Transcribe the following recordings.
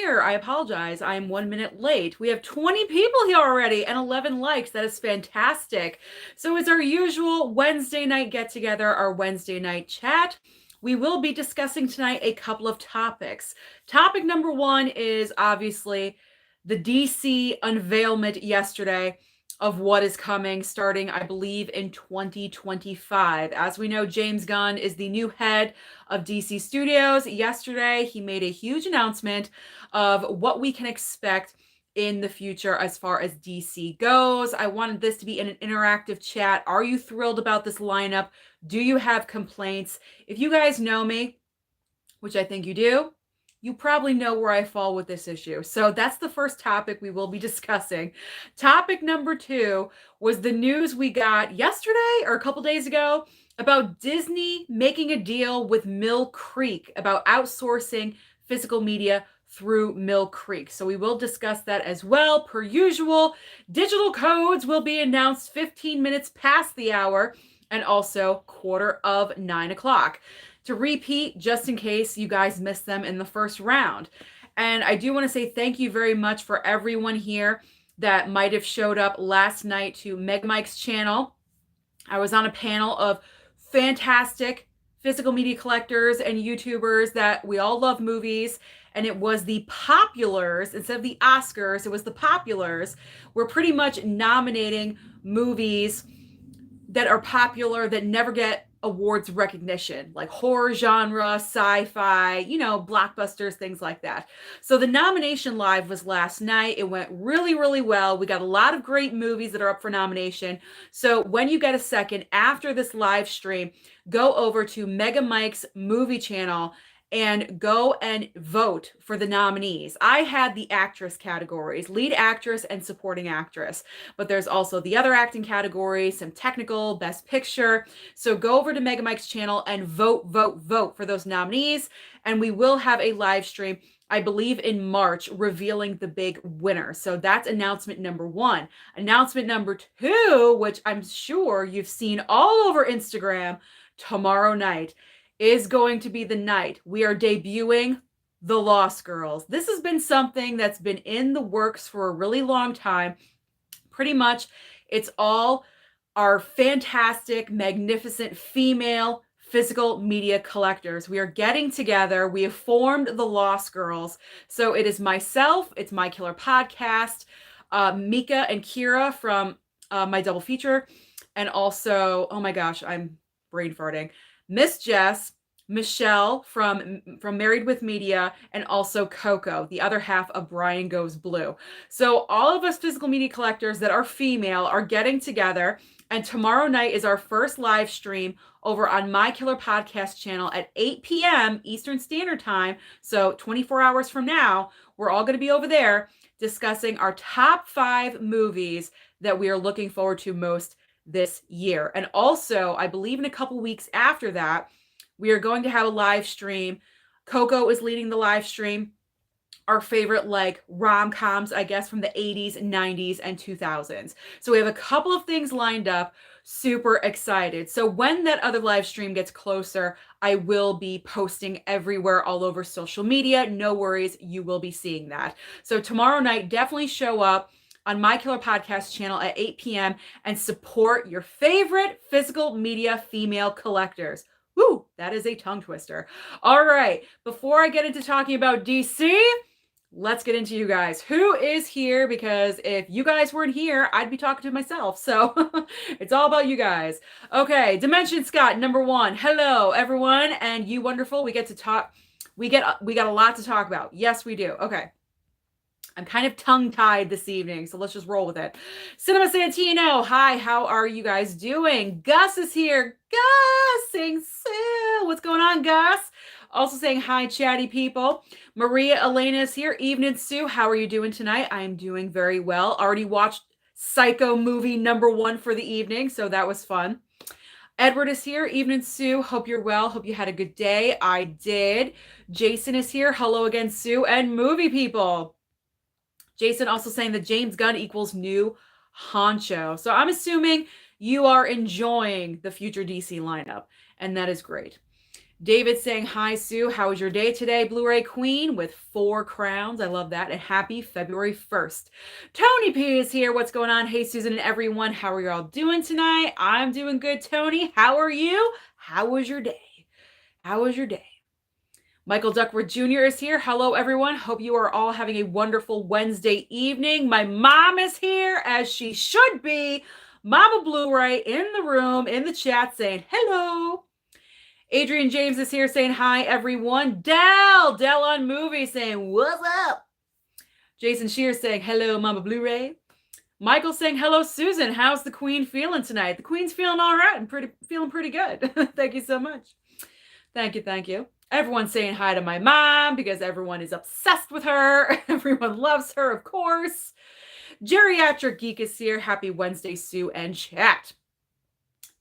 here. I apologize. I'm 1 minute late. We have 20 people here already and 11 likes. That is fantastic. So it's our usual Wednesday night get together, our Wednesday night chat. We will be discussing tonight a couple of topics. Topic number one is obviously the DC unveilment yesterday of what is coming starting, I believe, in 2025. As we know, James Gunn is the new head of DC Studios. Yesterday, he made a huge announcement of what we can expect in the future as far as DC goes. I wanted this to be an interactive chat. Are you thrilled about this lineup? Do you have complaints? If you guys know me, which I think you do, you probably know where I fall with this issue. So that's the first topic we will be discussing. Topic number two was the news we got yesterday or a couple days ago about Disney making a deal with Mill Creek about outsourcing physical media through Mill Creek. So we will discuss that as well. Per usual, digital codes will be announced 15 minutes past the hour and also 8:45. To repeat, just in case you guys missed them in the first round. And I do want to say thank you very much for everyone here that might have showed up last night to Meg Mike's channel. I was on a panel of fantastic physical media collectors and YouTubers that we all love movies. And it was the populars, instead of the Oscars, it was the populars. We're pretty much nominating movies that are popular that never get awards recognition, like horror genre, sci-fi, blockbusters, things like that. So the nomination live was last night. It went really, really well. We got a lot of great movies that are up for nomination. So when you get a second after this live stream, go over to Mega Mike's movie channel and go and vote for the nominees. I had the actress categories, lead actress and supporting actress, but there's also the other acting categories, some technical, best picture. So go over to Mega Mike's channel and vote for those nominees. And we will have a live stream, I believe in March, revealing the big winner. So that's announcement number one. Announcement number two, which I'm sure you've seen all over Instagram, tomorrow night is going to be the night we are debuting The Lost Girls. This has been something that's been in the works for a really long time. Pretty much, it's all our fantastic, magnificent female physical media collectors. We are getting together. We have formed The Lost Girls. So it is myself, it's My Killer Podcast, Mika and Kira from my double feature, and also, oh my gosh, I'm brain farting, Miss Jess, Michelle from Married with Media, and also Coco, the other half of Brian Goes Blue. So all of us physical media collectors that are female are getting together, and tomorrow night is our first live stream over on My Killer Podcast channel at 8 p.m. Eastern Standard Time. So 24 hours from now, we're all going to be over there discussing our top 5 movies that we are looking forward to most this year. And also, I believe in a couple weeks after that, we are going to have a live stream. Coco is leading the live stream. Our favorite rom-coms, I guess, from the 80s, 90s, and 2000s. So we have a couple of things lined up. Super excited. So when that other live stream gets closer, I will be posting everywhere all over social media. No worries, you will be seeing that. So tomorrow night, definitely show up on My Killer Podcast channel at 8 p.m. and support your favorite physical media female collectors. Woo, that is a tongue twister. All right, before I get into talking about DC, let's get into you guys. Who is here? Because if you guys weren't here, I'd be talking to myself. So it's all about you guys. Okay, Dimension Scott, number 1. Hello, everyone, and you wonderful. We get to talk. We got a lot to talk about. Yes, we do. Okay. I'm kind of tongue-tied this evening, so let's just roll with it. Cinema Santino, hi, how are you guys doing? Gus is here. Gus, saying Sue. What's going on, Gus? Also saying hi, chatty people. Maria Elena is here. Evening, Sue. How are you doing tonight? I'm doing very well. Already watched Psycho movie number 1 for the evening, so that was fun. Edward is here. Evening, Sue. Hope you're well. Hope you had a good day. I did. Jason is here. Hello again, Sue. And movie people. Jason also saying that James Gunn equals new honcho. So I'm assuming you are enjoying the future DC lineup, and that is great. David saying, hi, Sue. How was your day today, Blu-ray Queen with 4 crowns. I love that. And happy February 1st. Tony P is here. What's going on? Hey, Susan and everyone. How are you all doing tonight? I'm doing good, Tony. How are you? How was your day? How was your day? Michael Duckworth Jr. is here. Hello, everyone. Hope you are all having a wonderful Wednesday evening. My mom is here, as she should be. Mama Blu-ray in the room, in the chat, saying hello. Adrian James is here saying hi, everyone. Dell on Movie saying what's up. Jason Shears saying hello, Mama Blu-ray. Michael saying hello, Susan. How's the Queen feeling tonight? The Queen's feeling all right. I'm feeling pretty good. Thank you so much. Thank you. Everyone's saying hi to my mom because everyone is obsessed with her. Everyone loves her, of course. Geriatric Geek is here. Happy Wednesday, Sue and chat.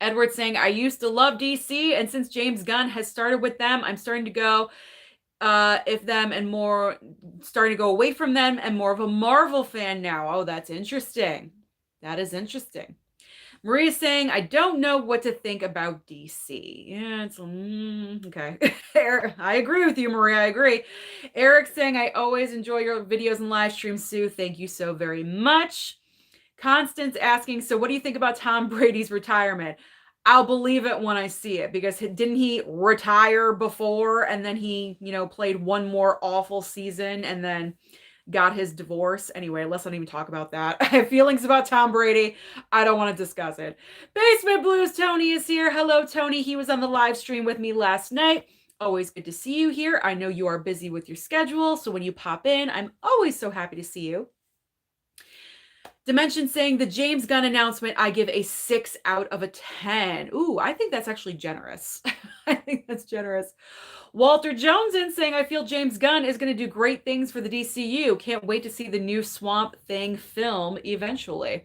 Edward saying, I used to love DC, and since James Gunn has started with them, I'm starting to go starting to go away from them and more of a Marvel fan now. Oh, that's interesting. That is interesting. Maria's saying, I don't know what to think about DC. Yeah, it's okay. I agree with you, Maria. I agree. Eric saying, I always enjoy your videos and live streams, Sue. Thank you so very much. Constance asking, so what do you think about Tom Brady's retirement? I'll believe it when I see it, because didn't he retire before and then he, played one more awful season and then got his divorce? Anyway, let's not even talk about that. I have feelings about Tom Brady. I don't want to discuss it. Basement Blues Tony is here. Hello, Tony. He was on the live stream with me last night. Always good to see you here. I know you are busy with your schedule, so when you pop in, I'm always so happy to see you. Dimension saying the James Gunn announcement, I give a 6 out of 10. Ooh, I think that's actually generous. I think that's generous. Walter Jones in saying, I feel James Gunn is going to do great things for the DCU. Can't wait to see the new Swamp Thing film eventually.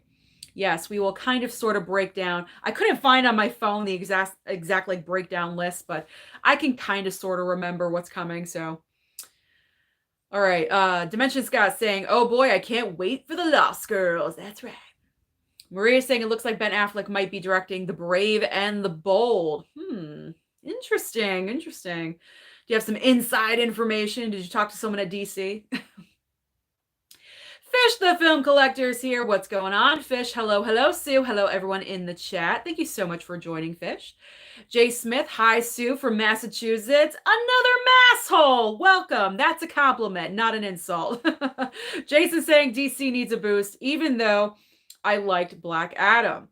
Yes, we will kind of sort of break down. I couldn't find on my phone the exact like breakdown list, but I can kind of sort of remember what's coming, so. All right, Dimension Scott saying, oh boy, I can't wait for the Lost Girls. That's right. Maria saying it looks like Ben Affleck might be directing The Brave and the Bold. Interesting. Do you have some inside information? Did you talk to someone at DC? Fish the Film Collector is here. What's going on, Fish? Hello, Sue. Hello, everyone in the chat. Thank you so much for joining, Fish. Jay Smith, hi, Sue from Massachusetts. Another masshole. Welcome. That's a compliment, not an insult. Jason saying DC needs a boost, even though I liked Black Adam.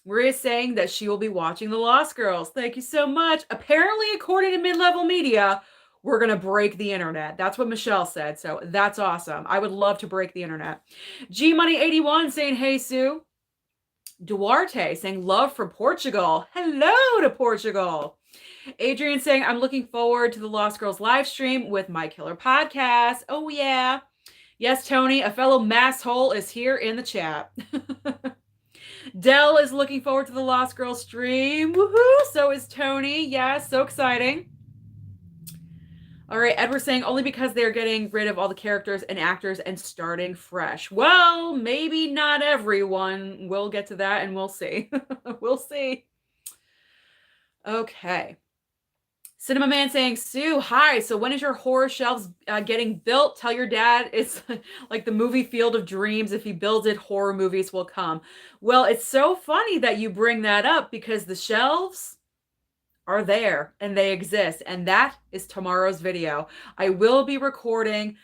Maria saying that she will be watching The Lost Girls. Thank you so much. Apparently, according to Mid-Level Media, we're going to break the internet. That's what Michelle said. So that's awesome. I would love to break the internet. G-Money81 saying, hey, Sue. Duarte saying, love for Portugal. Hello to Portugal. Adrian saying, I'm looking forward to the Lost Girls live stream with My Killer Podcast. Oh, yeah. Yes, Tony, a fellow masshole is here in the chat. Dell is looking forward to the Lost Girls stream. Woohoo! So is Tony. Yeah, so exciting. All right, Edward saying only because they're getting rid of all the characters and actors and starting fresh. Well, maybe not everyone. We'll get to that and we'll see. We'll see. Okay. Cinema Man saying, Sue, hi. So when is your horror shelves getting built? Tell your dad it's like the movie Field of Dreams. If he builds it, horror movies will come. Well, it's so funny that you bring that up because the shelves are there and they exist. And that is tomorrow's video. I will be recording,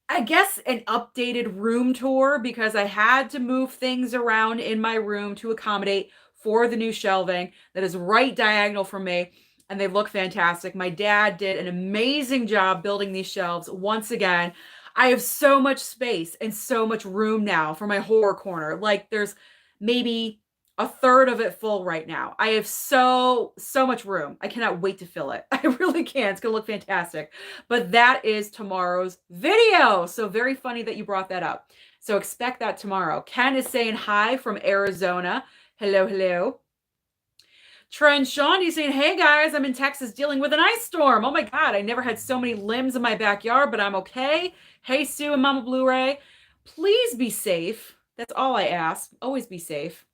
I guess, an updated room tour because I had to move things around in my room to accommodate for the new shelving that is right diagonal from me. And they look fantastic. My dad did an amazing job building these shelves. Once again, I have so much space and so much room now for my horror corner. Like there's maybe a third of it full right now. I have so much room. I cannot wait to fill it. I really can. It's going to look fantastic. But that is tomorrow's video. So very funny that you brought that up. So expect that tomorrow. Ken is saying hi from Arizona. Hello. Trent Sean, he's saying, hey guys, I'm in Texas dealing with an ice storm. Oh my God, I never had so many limbs in my backyard, but I'm okay. Hey, Sue and Mama Blu-ray, please be safe. That's all I ask. Always be safe.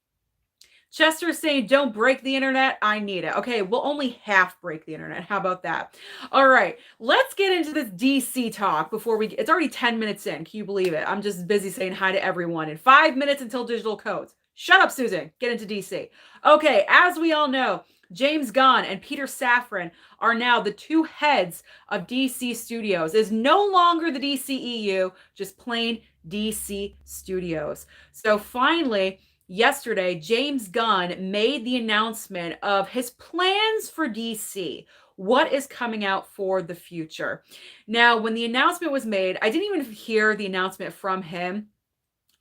Chester's saying, don't break the internet. I need it. Okay, we'll only half break the internet. How about that? All right, let's get into this DC talk before it's already 10 minutes in. Can you believe it? I'm just busy saying hi to everyone. In 5 minutes until digital codes. Shut up, Susan. Get into DC. Okay, as we all know, James Gunn and Peter Safran are now the two heads of DC Studios. It's no longer the DCEU, just plain DC Studios. So finally, yesterday, James Gunn made the announcement of his plans for DC. What is coming out for the future? Now, when the announcement was made, I didn't even hear the announcement from him.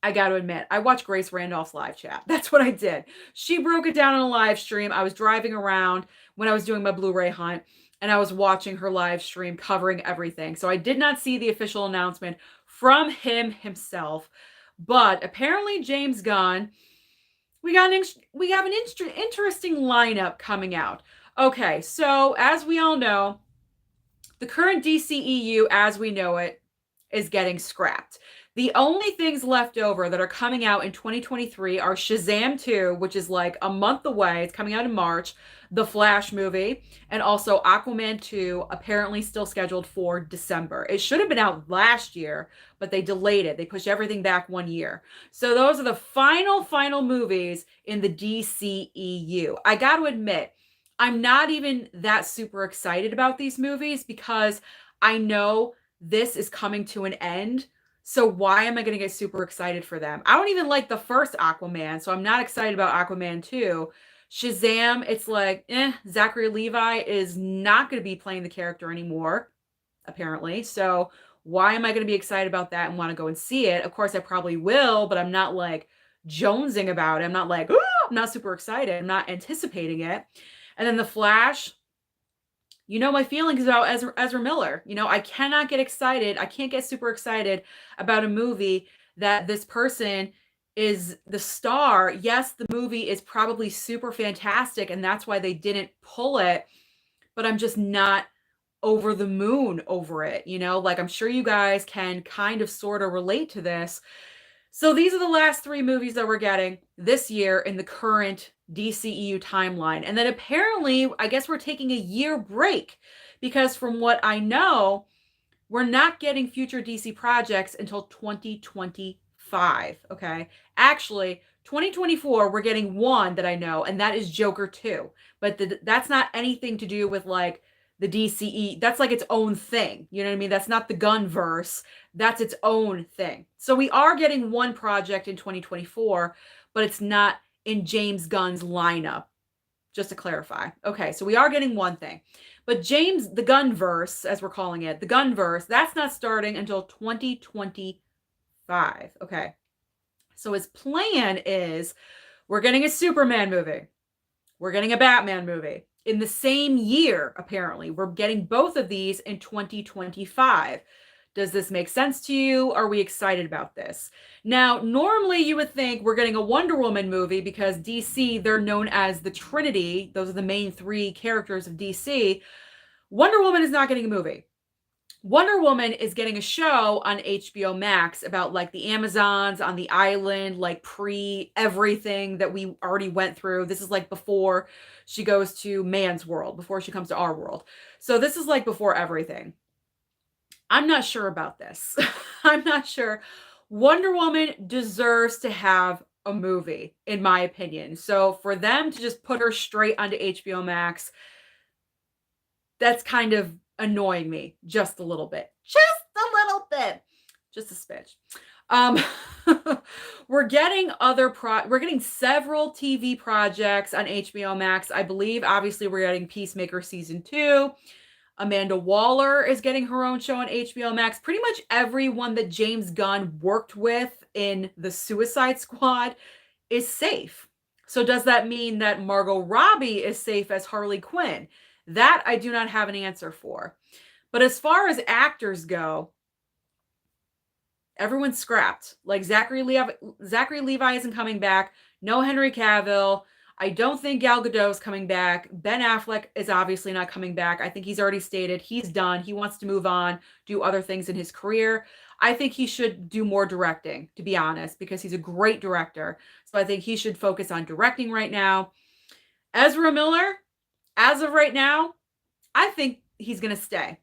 I got to admit, I watched Grace Randolph's live chat. That's what I did. She broke it down on a live stream. I was driving around when I was doing my Blu-ray hunt, and I was watching her live stream covering everything. So I did not see the official announcement from him himself. But apparently James Gunn, we have an interesting lineup coming out. Okay, so as we all know, the current DCEU as we know it is getting scrapped. The only things left over that are coming out in 2023 are Shazam 2, which is like a month away. It's coming out in March. The Flash movie, and also Aquaman 2, apparently still scheduled for December. It should have been out last year, but they delayed it. They pushed everything back 1 year. So those are the final movies in the DCEU. I got to admit, I'm not even that super excited about these movies because I know this is coming to an end. So why am I going to get super excited for them? I don't even like the first Aquaman, so I'm not excited about Aquaman 2. Shazam, it's like, Zachary Levi is not going to be playing the character anymore, apparently. So why am I going to be excited about that and want to go and see it? Of course, I probably will, but I'm not like jonesing about it. I'm not like, oh, I'm not super excited. I'm not anticipating it. And then The Flash, you know my feelings about Ezra Miller. You know, I cannot get excited. I can't get super excited about a movie that this person is the star. Yes, the movie is probably super fantastic, and that's why they didn't pull it, but I'm just not over the moon over it. You know, like I'm sure you guys can kind of sort of relate to this. So these are the last 3 movies that we're getting this year in the current DCEU timeline. And then apparently, I guess we're taking a year break because from what I know, we're not getting future DC projects until 2025. Okay. Actually, 2024, we're getting one that I know, and that is Joker 2. But that's not anything to do with like the DCE. That's like its own thing. You know what I mean? That's not the Gunverse. That's its own thing. So we are getting one project in 2024, but it's not in James Gunn's lineup, just to clarify. Okay, so we are getting one thing. But James, the Gunverse, as we're calling it, the Gunverse, that's not starting until 2025. Okay. So his plan is we're getting a Superman movie. We're getting a Batman movie in the same year, apparently. We're getting both of these in 2025. Does this make sense to you? Are we excited about this? Now, normally you would think we're getting a Wonder Woman movie because DC, they're known as the Trinity. Those are the main 3 characters of DC. Wonder Woman is not getting a movie. Wonder Woman is getting a show on HBO Max about like the Amazons on the island, like pre everything that we already went through. This is like before she goes to man's world, before she comes to our world. So this is like before everything. I'm not sure about this. I'm not sure. Wonder Woman deserves to have a movie, in my opinion. So for them to just put her straight onto HBO Max, that's kind of annoying me just a little bit. Just a little bit. Just a smidge. We're getting we're getting several TV projects on HBO Max. I believe obviously we're getting Peacemaker season 2. Amanda Waller is getting her own show on HBO Max. Pretty much everyone that James Gunn worked with in the Suicide Squad is safe. So does that mean that Margot Robbie is safe as Harley Quinn? That I do not have an answer for. But as far as actors go, everyone's scrapped. Like Zachary Levi isn't coming back. No Henry Cavill. I don't think Gal Gadot is coming back. Ben Affleck is obviously not coming back. I think he's already stated he's done. He wants to move on, do other things in his career. I think he should do more directing, to be honest, because he's a great director. So I think he should focus on directing right now. Ezra Miller, as of right now, I think he's going to stay.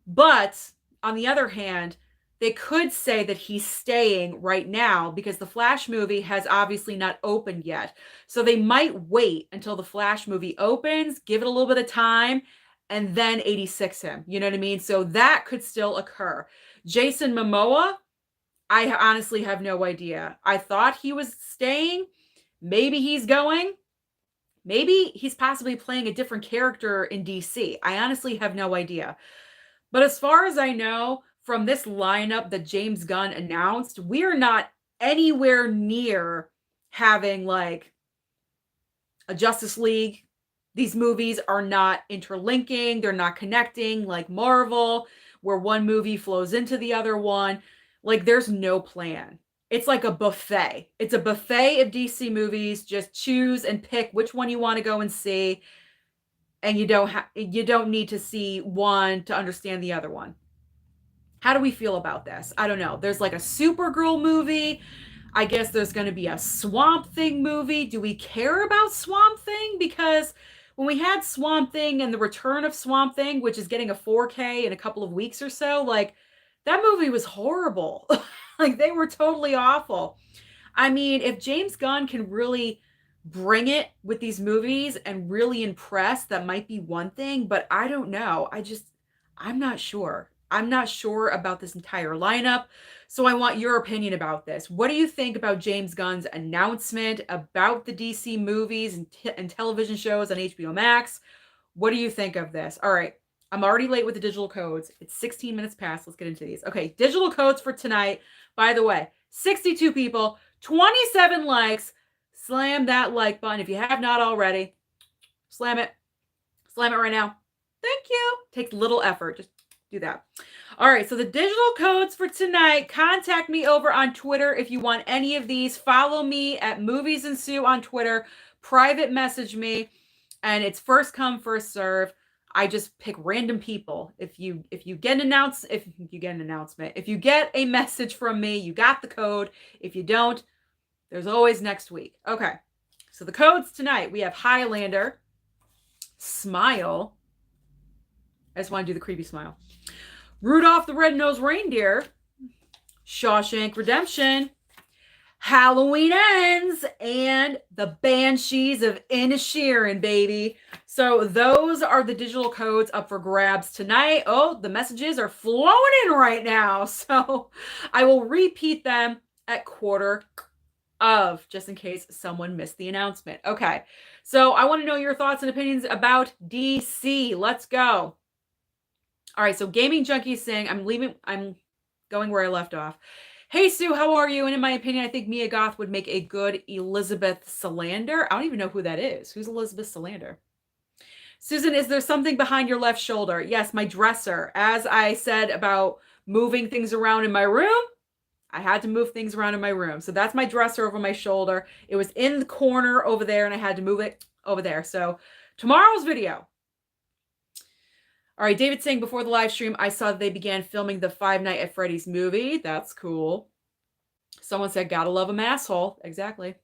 But on the other hand, they could say that he's staying right now because the Flash movie has obviously not opened yet. So they might wait until the Flash movie opens, give it a little bit of time, and then 86 him. You know what I mean? So that could still occur. Jason Momoa, I honestly have no idea. I thought he was staying. Maybe he's going. Maybe he's possibly playing a different character in DC. I honestly have no idea. But as far as I know, from this lineup that James Gunn announced, we're not anywhere near having like a Justice League. These movies are not interlinking, they're not connecting like Marvel, where one movie flows into the other one. Like there's no plan. It's like a buffet. It's a buffet of DC movies. Just choose and pick which one you want to go and see. And you don't need to see one to understand the other one. How do we feel about this? I don't know. There's like a Supergirl movie. I guess there's going to be a Swamp Thing movie. Do we care about Swamp Thing? Because when we had Swamp Thing and the return of Swamp Thing, which is getting a 4K in a couple of weeks or so, like that movie was horrible. Like they were totally awful. I mean, if James Gunn can really bring it with these movies and really impress, that might be one thing, but I don't know. I'm not sure. I'm not sure about this entire lineup. So I want your opinion about this. What do you think about James Gunn's announcement about the DC movies and television shows on HBO Max? What do you think of this? All right. I'm already late with the digital codes. It's 16 minutes past. Let's get into these. Okay. Digital codes for tonight. By the way, 62 people, 27 likes. Slam that like button if you have not already. Slam it. Slam it right now. Thank you. Takes little effort. Just do that. All right. So the digital codes for tonight. Contact me over on Twitter if you want any of these. Follow me at Movies&Sue on Twitter. Private message me. And it's first come, first serve. I just pick random people. If you get an announcement, if you get a message from me, you got the code. If you don't, there's always next week. Okay. So the codes tonight, we have Highlander, Smile. I just want to do the creepy smile. Rudolph the Red-Nosed Reindeer, Shawshank Redemption, Halloween Ends, and the Banshees of Inisherin, baby. So those are the digital codes up for grabs tonight. Oh, the messages are flowing in right now. So I will repeat them at quarter of, just in case someone missed the announcement. Okay. So I want to know your thoughts and opinions about DC. Let's go. All right. So Gaming Junkies saying, I'm going where I left off. Hey, Sue, how are you? And in my opinion, I think Mia Goth would make a good Elizabeth Salander. I don't even know who that is. Who's Elizabeth Salander? Susan, is there something behind your left shoulder? Yes, my dresser. As I said about moving things around in my room, I had to move things around in my room. So that's my dresser over my shoulder. It was in the corner over there, and I had to move it over there. So tomorrow's video. All right, David saying before the live stream, I saw that they began filming the Five Nights at Freddy's movie. That's cool. Someone said, gotta love a asshole. Exactly.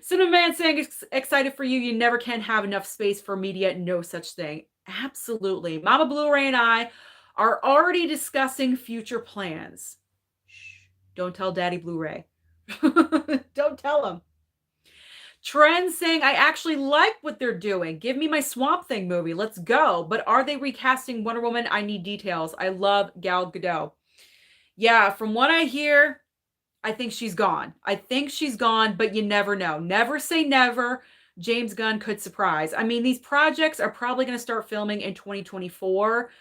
Cinnamon saying, excited for you. You never can have enough space for media. No such thing. Absolutely. Mama Blu-ray and I are already discussing future plans. Shh. Don't tell Daddy Blu-ray. Don't tell him. Trend saying, I actually like what they're doing. Give me my Swamp Thing movie. Let's go. But are they recasting Wonder Woman? I need details. I love Gal Gadot. Yeah, from what I hear, I think she's gone. But you never know. Never say never. James Gunn could surprise. I mean, these projects are probably going to start filming in 2024.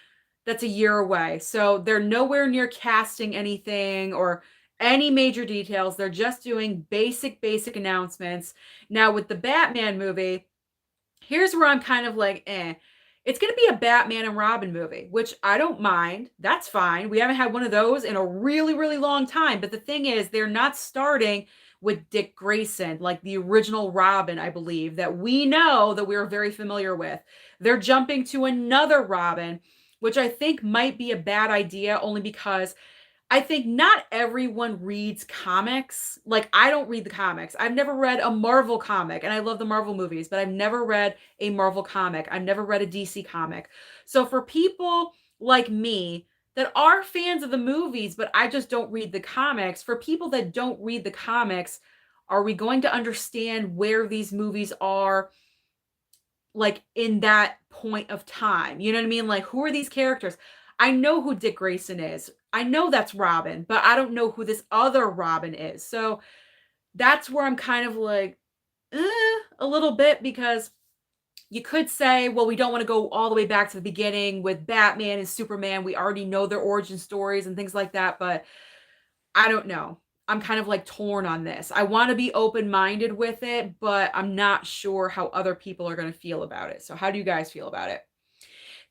That's a year away. So they're nowhere near casting anything or any major details. They're just doing basic announcements. Now with the Batman movie, here's where I'm kind of like, it's going to be a Batman and Robin movie, which I don't mind. That's fine. We haven't had one of those in a really, really long time. But the thing is, they're not starting with Dick Grayson, like the original Robin, I believe, that we know that we're very familiar with. They're jumping to another Robin, which I think might be a bad idea only because I think not everyone reads comics. Like, I don't read the comics. I've never read a Marvel comic, and I love the Marvel movies, but I've never read a Marvel comic. I've never read a DC comic. So for people like me that are fans of the movies, but I just don't read the comics, for people that don't read the comics, are we going to understand where these movies are, like, in that point of time? You know what I mean? Like, who are these characters? I know who Dick Grayson is. I know that's Robin, but I don't know who this other Robin is. So that's where I'm kind of like, a little bit, because you could say, well, we don't want to go all the way back to the beginning with Batman and Superman. We already know their origin stories and things like that, but I don't know. I'm kind of like torn on this. I want to be open-minded with it, but I'm not sure how other people are going to feel about it. So how do you guys feel about it?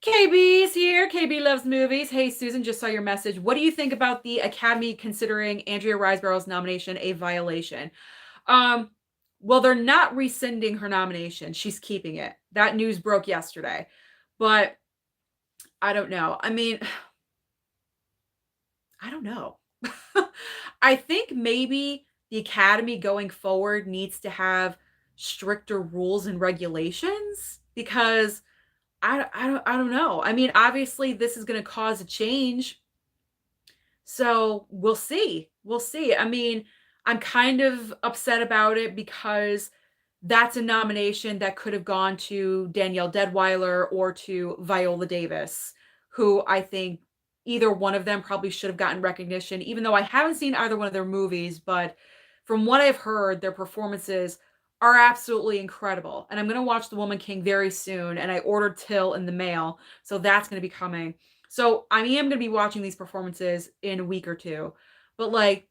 KB's here. KB loves movies. Hey, Susan, just saw your message. What do you think about the Academy considering Andrea Riseborough's nomination a violation? Well, they're not rescinding her nomination. She's keeping it. That news broke yesterday. But I don't know. I mean, I don't know. I think maybe the Academy going forward needs to have stricter rules and regulations, because I don't know. I mean, obviously this is going to cause a change. So we'll see. We'll see. I mean, I'm kind of upset about it because that's a nomination that could have gone to Danielle Deadwyler or to Viola Davis, who I think either one of them probably should have gotten recognition, even though I haven't seen either one of their movies. But from what I've heard, their performances are absolutely incredible. And I'm going to watch The Woman King very soon. And I ordered Till in the mail, so that's going to be coming. So I am going to be watching these performances in a week or two. But like,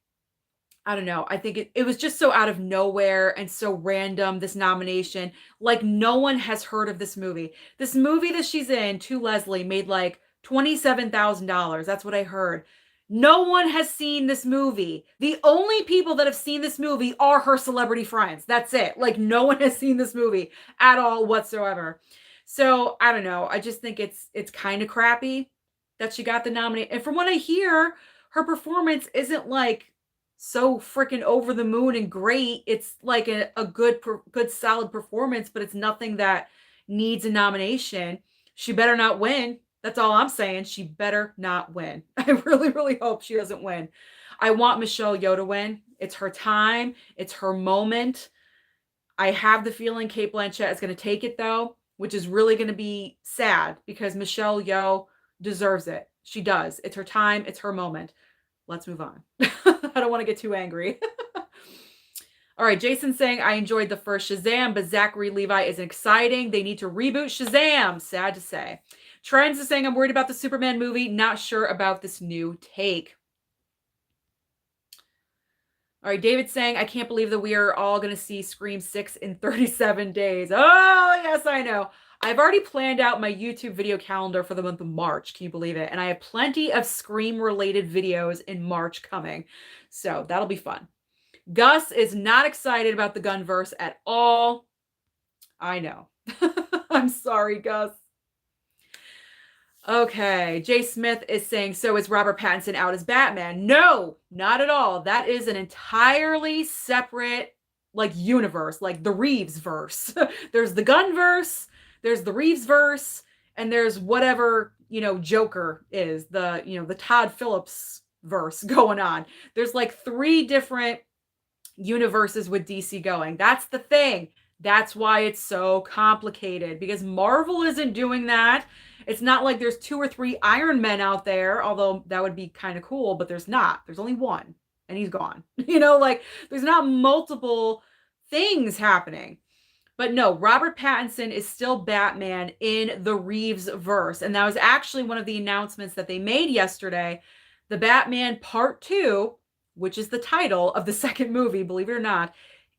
I don't know. I think it was just so out of nowhere and so random, this nomination. Like, no one has heard of this movie. This movie that she's in, To Leslie, made like $27,000. That's what I heard. No one has seen this movie. The only people that have seen this movie are her celebrity friends. That's it. Like, no one has seen this movie at all whatsoever. So I don't know. I just think it's kind of crappy that she got the nomination. And from what I hear, her performance isn't like so freaking over the moon and great. It's like a good solid performance, but it's nothing that needs a nomination. She better not win. That's all I'm saying. She better not win. I really, really hope she doesn't win. I want Michelle Yeoh to win. It's her time. It's her moment. I have the feeling Cate Blanchett is going to take it, though, which is really going to be sad because Michelle Yeoh deserves it. She does. It's her time. It's her moment. Let's move on. I don't want to get too angry. All right, Jason's saying, I enjoyed the first Shazam, but Zachary Levi isn't exciting. They need to reboot Shazam. Sad to say. Trends is saying, I'm worried about the Superman movie. Not sure about this new take. All right, David's saying, I can't believe that we are all going to see Scream 6 in 37 days. Oh, yes, I know. I've already planned out my YouTube video calendar for the month of March. Can you believe it? And I have plenty of Scream-related videos in March coming. So that'll be fun. Gus is not excited about the Gunverse at all. I know. I'm sorry, Gus. Okay, Jay Smith is saying, so is Robert Pattinson out as Batman? No, not at all. That is an entirely separate, like, universe, like the Reeves verse. There's the Gunverse, there's the Reeves verse, and there's whatever, Joker is, the Todd Phillips verse going on. There's like 3 different universes with DC going. That's the thing. That's why it's so complicated, because Marvel isn't doing that. It's not like there's 2 or 3 Iron Men out there, although that would be kind of cool, but there's not. There's only one, and he's gone. Like, there's not multiple things happening. But no, Robert Pattinson is still Batman in the Reeves verse. And that was actually one of the announcements that they made yesterday. The Batman Part 2, which is the title of the second movie, believe it or not,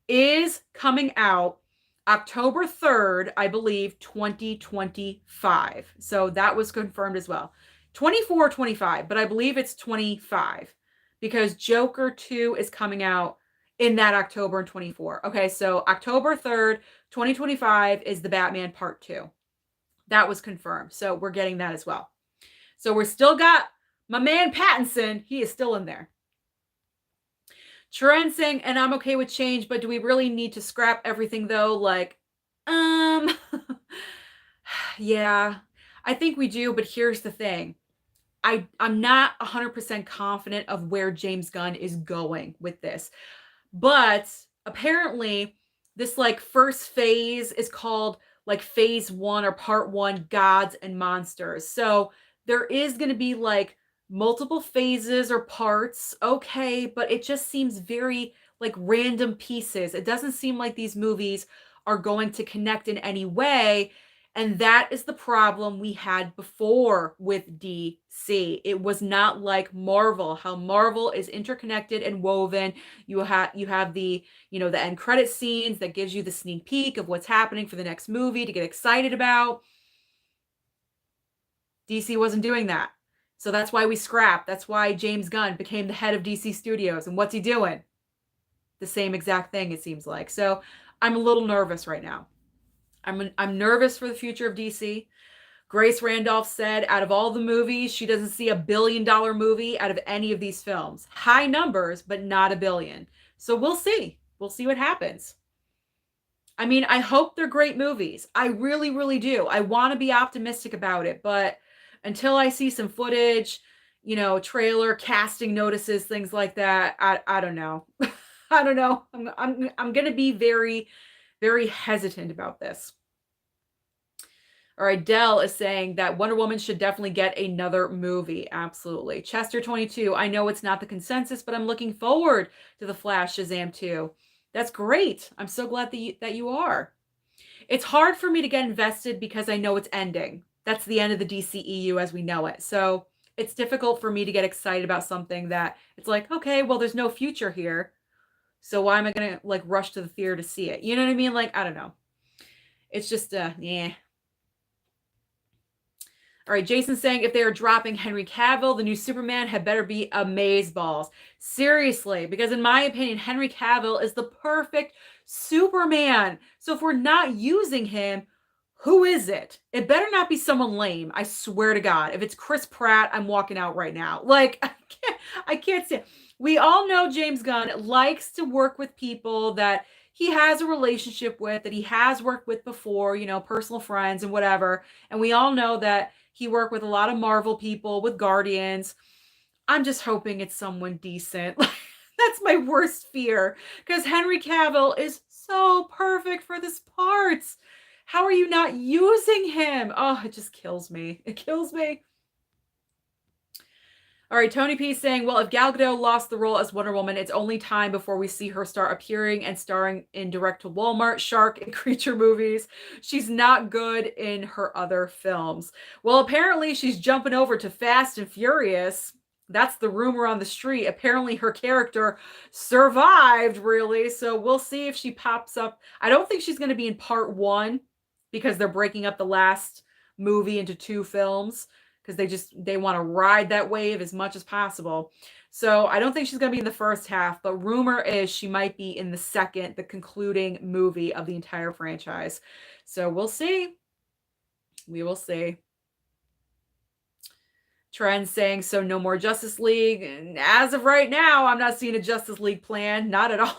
is coming out October 3rd, I believe, 2025. So that was confirmed as well. 24 or 25, but I believe it's 25 because Joker 2 is coming out in that October in 24. Okay, so October 3rd, 2025 is the Batman Part 2. That was confirmed. So we're getting that as well. So we're still got my man Pattinson. He is still in there. Trent saying, and I'm okay with change, but do we really need to scrap everything though? Like, um, yeah, I think we do, but here's the thing. I'm not 100% confident of where James Gunn is going with this. But apparently this like first phase is called like phase 1 or part 1 gods and monsters. So there is going to be like multiple phases or parts. Okay, but it just seems very like random pieces. It doesn't seem like these movies are going to connect in any way. And that is the problem we had before with DC. It was not like Marvel, how Marvel is interconnected and woven. You have the, the end credit scenes that gives you the sneak peek of what's happening for the next movie to get excited about. DC wasn't doing that. So that's why we scrapped. That's why James Gunn became the head of DC Studios. And what's he doing? The same exact thing, it seems like. So I'm a little nervous right now. I'm nervous for the future of DC. Grace Randolph said out of all the movies, she doesn't see $1 billion movie out of any of these films. High numbers, but not $1 billion. So we'll see. We'll see what happens. I mean, I hope they're great movies. I really, really do. I want to be optimistic about it, but until I see some footage, trailer, casting notices, things like that, I don't know. I don't know. I'm going to be very, very hesitant about this. All right, Dell is saying that Wonder Woman should definitely get another movie. Absolutely. Chester22, I know it's not the consensus, but I'm looking forward to The Flash Shazam 2. That's great. I'm so glad that you are. It's hard for me to get invested because I know it's ending. That's the end of the DCEU as we know it. So it's difficult for me to get excited about something that it's like, okay, well, there's no future here. So why am I going to like rush to the theater to see it? You know what I mean? Like, I don't know. It's just, yeah. All right, Jason's saying if they are dropping Henry Cavill, the new Superman had better be amazeballs. Seriously, because in my opinion, Henry Cavill is the perfect Superman. So if we're not using him, who is it? It better not be someone lame. I swear to God. If it's Chris Pratt, I'm walking out right now. Like, I can't say. We all know James Gunn likes to work with people that he has a relationship with, that he has worked with before, personal friends and whatever. And we all know that he worked with a lot of Marvel people, with Guardians. I'm just hoping it's someone decent. That's my worst fear, because Henry Cavill is so perfect for this part. How are you not using him? Oh, it just kills me. It kills me. All right, Tony P saying, well, if Gal Gadot lost the role as Wonder Woman, it's only time before we see her start appearing and starring in direct-to-Walmart, shark, and creature movies. She's not good in her other films. Well, apparently she's jumping over to Fast and Furious. That's the rumor on the street. Apparently her character survived, really. So we'll see if she pops up. I don't think she's going to be in part 1 because they're breaking up the last movie into 2 films, because they want to ride that wave as much as possible. So I don't think she's going to be in the first half, but rumor is she might be in the second, the concluding movie of the entire franchise. So we'll see. We will see. Trend saying, so no more Justice League. And as of right now, I'm not seeing a Justice League plan. Not at all.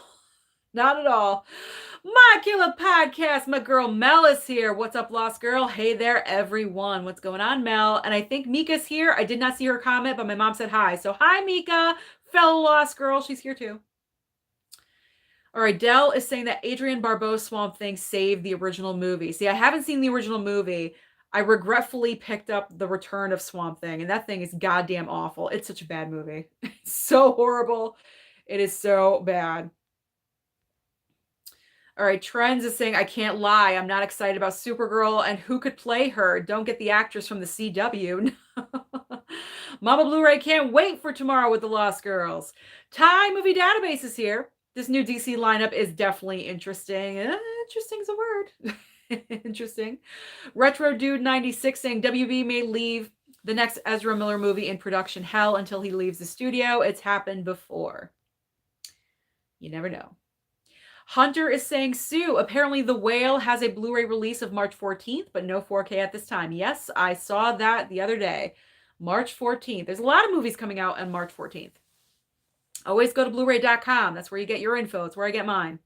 Not at all. My Killer Podcast, my girl Mel is here. What's up, Lost Girl? Hey there, everyone. What's going on, Mel? And I think Mika's here. I did not see her comment, but my mom said hi. So hi, Mika, fellow Lost Girl. She's here too. All right, Dell is saying that Adrienne Barbeau's Swamp Thing saved the original movie. See, I haven't seen the original movie. I regretfully picked up The Return of Swamp Thing, and that thing is goddamn awful. It's such a bad movie. It's so horrible. It is so bad. All right, Trends is saying, I can't lie. I'm not excited about Supergirl, and who could play her? Don't get the actress from the CW. Mama Blu-ray can't wait for tomorrow with the Lost Girls. Thai Movie Database is here. This new DC lineup is definitely interesting. Interesting is a word. Interesting. Retro Dude 96 saying WB may leave the next Ezra Miller movie in production hell until he leaves the studio. It's happened before. You never know. Hunter is saying, Sue, apparently The Whale has a Blu-ray release of March 14th, but no 4K at this time. Yes, I saw that the other day. March 14th. There's a lot of movies coming out on March 14th. Always go to Blu-ray.com. That's where you get your info. It's where I get mine.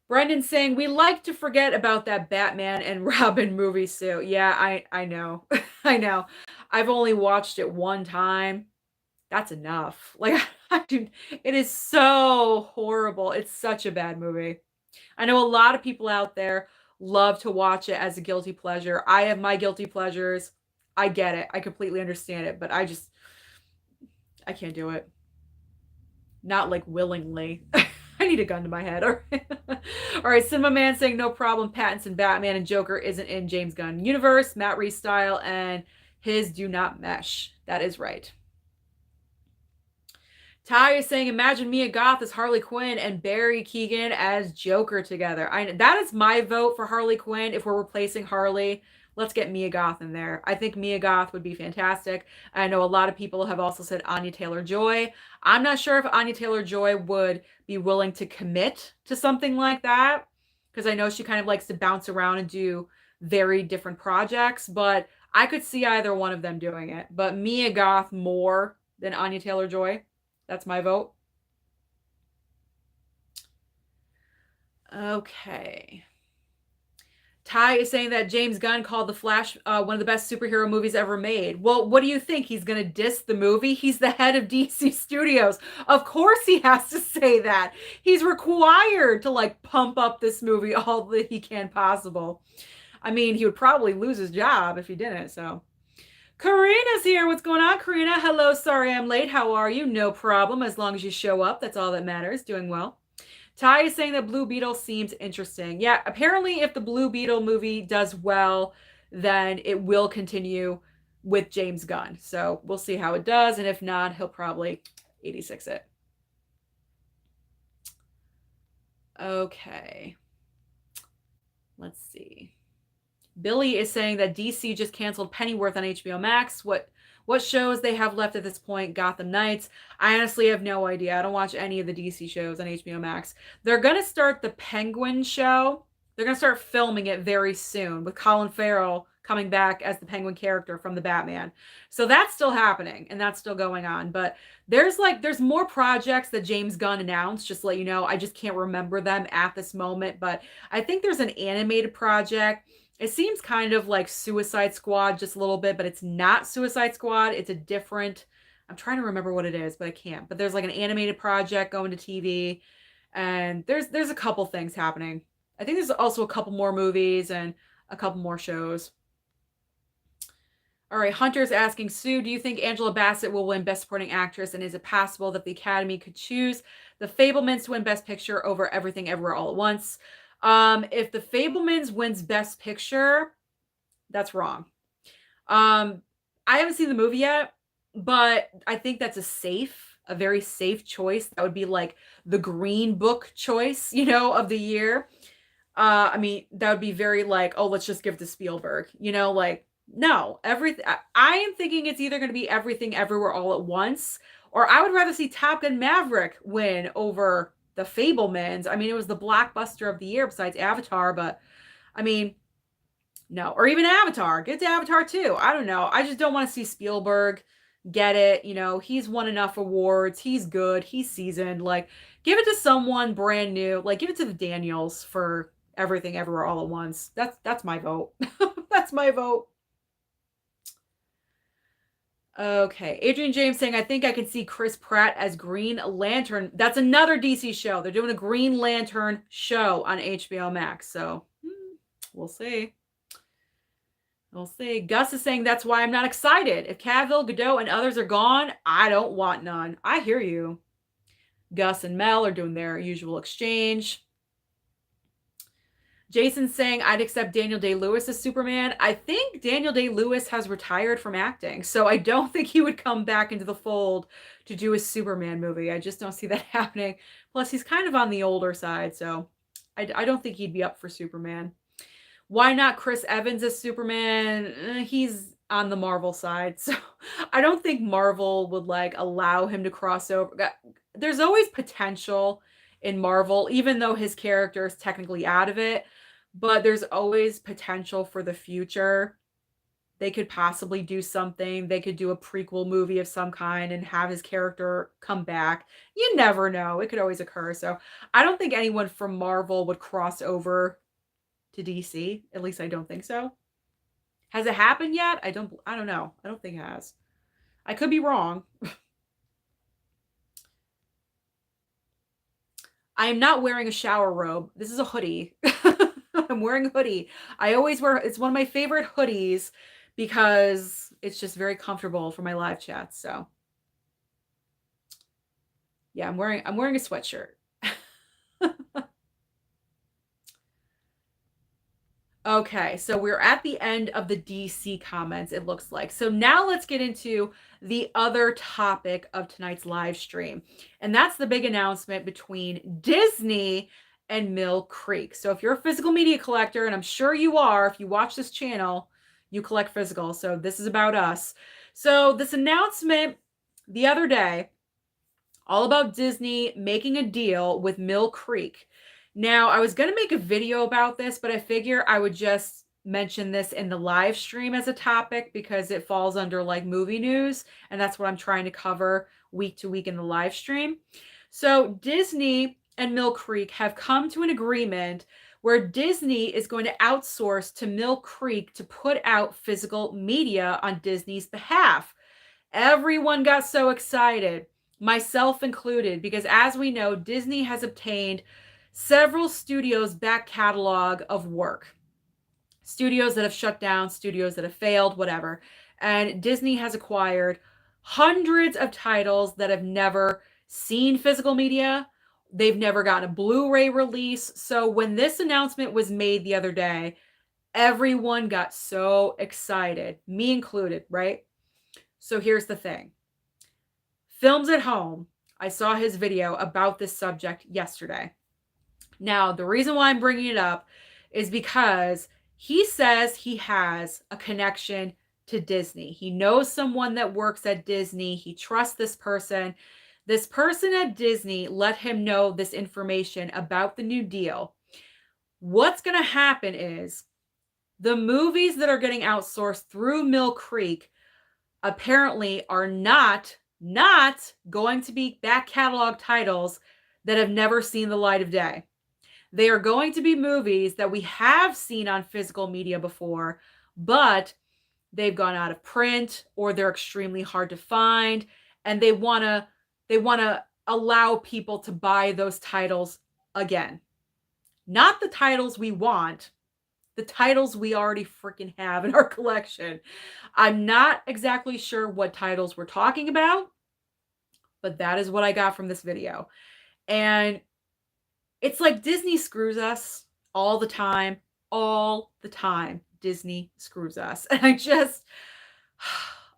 Brendan saying, we like to forget about that Batman and Robin movie, Sue. Yeah, I know. I know. I've only watched it one time. That's enough. Like, dude, it is so horrible. It's such a bad movie. I know a lot of people out there love to watch it as a guilty pleasure. I have my guilty pleasures. I get it. I completely understand it, but I can't do it. Not like willingly. I need a gun to my head. All right. All right. Cinema Man saying no problem. Pattinson, Batman, and Joker isn't in James Gunn universe. Matt Reeves style and his do not mesh. That is right. Ty is saying, imagine Mia Goth as Harley Quinn and Barry Keoghan as Joker together. That is my vote for Harley Quinn. If we're replacing Harley, let's get Mia Goth in there. I think Mia Goth would be fantastic. I know a lot of people have also said Anya Taylor-Joy. I'm not sure if Anya Taylor-Joy would be willing to commit to something like that, because I know she kind of likes to bounce around and do very different projects, but I could see either one of them doing it. But Mia Goth more than Anya Taylor-Joy. That's my vote. Okay. Ty is saying that James Gunn called The Flash one of the best superhero movies ever made. Well, what do you think? He's going to diss the movie? He's the head of DC Studios. Of course he has to say that. He's required to like pump up this movie all that he can possible. I mean, he would probably lose his job if he didn't, so. Karina's here. What's going on, Karina? Hello. Sorry I'm late. How are you? No problem. As long as you show up, that's all that matters. Doing well. Ty is saying that Blue Beetle seems interesting. Yeah, apparently if the Blue Beetle movie does well, then it will continue with James Gunn. So we'll see how it does. And if not, he'll probably 86 it. Okay. Let's see. Billy is saying that DC just canceled Pennyworth on HBO Max. What shows they have left at this point? Gotham Knights. I honestly have no idea. I don't watch any of the DC shows on HBO Max. They're going to start the Penguin show. They're going to start filming it very soon with Colin Farrell coming back as the Penguin character from the Batman. So that's still happening and that's still going on. But there's more projects that James Gunn announced, just to let you know. I just can't remember them at this moment. But I think there's an animated project. It seems kind of like Suicide Squad just a little bit, but it's not Suicide Squad. It's a different, I'm trying to remember what it is, but I can't. But there's like an animated project going to TV, and there's a couple things happening. I think there's also a couple more movies and a couple more shows. All right, Hunter's asking, Sue, do you think Angela Bassett will win Best Supporting Actress, and is it possible that the Academy could choose The Fabelmans to win Best Picture over Everything Everywhere All at Once? If The Fabelmans wins Best Picture, that's wrong. I haven't seen the movie yet, but I think that's a very safe choice. That would be like the Green Book choice, of the year. I mean, that would be very like, oh, let's just give it to Spielberg, like, no, I am thinking it's either going to be Everything Everywhere All at Once, or I would rather see Top Gun Maverick win over The Fabelmans. I mean, it was the blockbuster of the year besides Avatar, but I mean, no. Or even Avatar. Get to Avatar too. I don't know. I just don't want to see Spielberg get it. He's won enough awards. He's good. He's seasoned. Like, give it to someone brand new. Like, give it to the Daniels for Everything Everywhere All at Once. That's my vote. That's my vote. Okay. Adrian James saying, I think I can see Chris Pratt as Green Lantern. That's another DC show. They're doing a Green Lantern show on HBO Max. So we'll see. We'll see. Gus is saying that's why I'm not excited. If Cavill, Godot, and others are gone, I don't want none. I hear you. Gus and Mel are doing their usual exchange. Jason's saying I'd accept Daniel Day-Lewis as Superman. I think Daniel Day-Lewis has retired from acting, so I don't think he would come back into the fold to do a Superman movie. I just don't see that happening. Plus, he's kind of on the older side, so I don't think he'd be up for Superman. Why not Chris Evans as Superman? He's on the Marvel side, so I don't think Marvel would allow him to cross over. There's always potential in Marvel, even though his character is technically out of it. But there's always potential for the future. they could possibly do something. They could do a prequel movie of some kind and have his character come back. You never know. It could always occur. So I don't think anyone from Marvel would cross over to DC. At least I don't think so. Has it happened yet? I don't know. I don't think it has. I could be wrong. I am not wearing a shower robe. This is a hoodie. I'm wearing a hoodie. I always wear it's one of my favorite hoodies because it's just very comfortable for my live chats. So, yeah, I'm wearing a sweatshirt. Okay, so we're at the end of the DC comments, it looks like. So now let's get into the other topic of tonight's live stream. And that's the big announcement between Disney and Mill Creek. So if you're a physical media collector, and I'm sure you are, if you watch this channel, you collect physical. So this is about us. So this announcement the other day, all about Disney making a deal with Mill Creek. Now, I was going to make a video about this, but I figure I would just mention this in the live stream as a topic because it falls under like movie news, and that's what I'm trying to cover week to week in the live stream. So, Disney and Mill Creek have come to an agreement where Disney is going to outsource to Mill Creek to put out physical media on Disney's behalf. Everyone got so excited, myself included, because as we know, Disney has obtained several studios' back catalog of work. Studios that have shut down, studios that have failed, whatever. And Disney has acquired hundreds of titles that have never seen physical media. They've never gotten a Blu-ray release. So when this announcement was made the other day, everyone got so excited, me included, right? So here's the thing. Films at Home, I saw his video about this subject yesterday. Now, the reason why I'm bringing it up is because he says he has a connection to Disney. He knows someone that works at Disney. He trusts this person. This person at Disney let him know this information about the new deal. What's going to happen is the movies that are getting outsourced through Mill Creek apparently are not going to be back catalog titles that have never seen the light of day. They are going to be movies that we have seen on physical media before, but they've gone out of print or they're extremely hard to find, and they want to allow people to buy those titles again. Not the titles we want, the titles we already freaking have in our collection. I'm not exactly sure what titles we're talking about, but that is what I got from this video. And it's like Disney screws us all the time. All the time. Disney screws us. And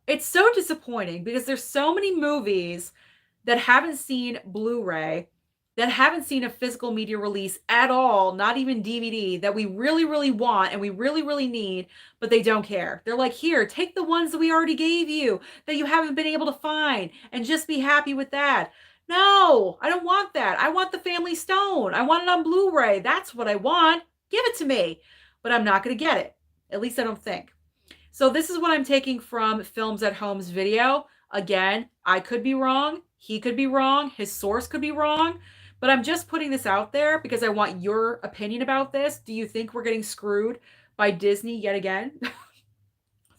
it's so disappointing because there's so many movies that haven't seen Blu-ray, that haven't seen a physical media release at all, not even DVD, that we really, really want and we really, really need, but they don't care. They're like, here, take the ones that we already gave you that you haven't been able to find and just be happy with that. No, I don't want that. I want the Family Stone. I want it on Blu-ray. That's what I want. Give it to me. But I'm not going to get it. At least I don't think. So this is what I'm taking from Films at Home's video. Again, I could be wrong. He could be wrong. His source could be wrong. But I'm just putting this out there because I want your opinion about this. Do you think we're getting screwed by Disney yet again?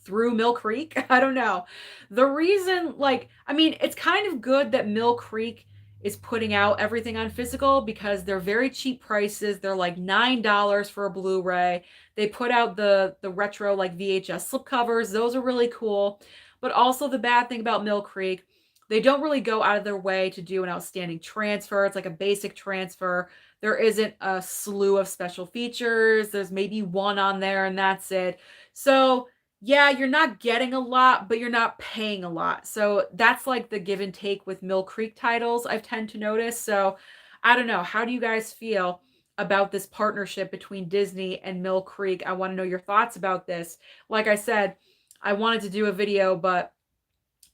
Through Mill Creek? I don't know. The reason, it's kind of good that Mill Creek is putting out everything on physical because they're very cheap prices. They're like $9 for a Blu-ray. They put out the retro like VHS slipcovers. Those are really cool. But also the bad thing about Mill Creek, they don't really go out of their way to do an outstanding transfer. It's like a basic transfer. There isn't a slew of special features. There's maybe one on there and that's it. So yeah, you're not getting a lot, but you're not paying a lot. So that's like the give and take with Mill Creek titles, I've tend to notice. So I don't know. How do you guys feel about this partnership between Disney and Mill Creek? I want to know your thoughts about this. Like I said, I wanted to do a video, but